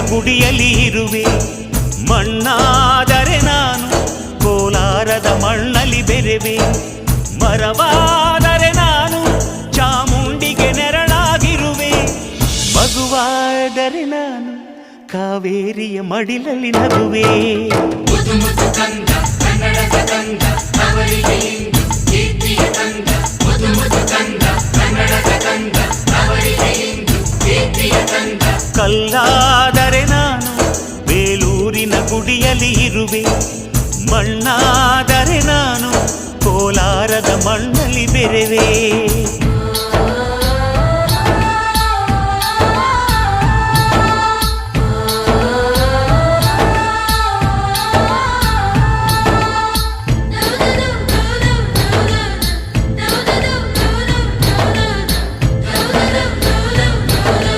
ಗುಡಿಯಲ್ಲಿ ಇರುವೆ. ಮಣ್ಣಾದರೆ ನಾನು ಕೋಲಾರದ ಮಣ್ಣಲ್ಲಿ ಬೆರೆವೆ. ಮರವಾದರೆ ನಾನು ಚಾಮುಂಡಿಗೆ ನೆರಳಾಗಿರುವೆ. ಮಗುವಾದರೆ ನಾನು ಕಾವೇರಿಯ ಮಡಿಲಲ್ಲಿ ನಗುವೆ. ಕಲ್ಲಾದರೆ ನಾನು ಬೇಲೂರಿನ ಗುಡಿಯಲ್ಲಿ ಇರುವೆ. ಮಣ್ಣಾದರೆ ನಾನು ಕೋಲಾರದ ಮಣ್ಣಲ್ಲಿ ಬೆರೆವೆ.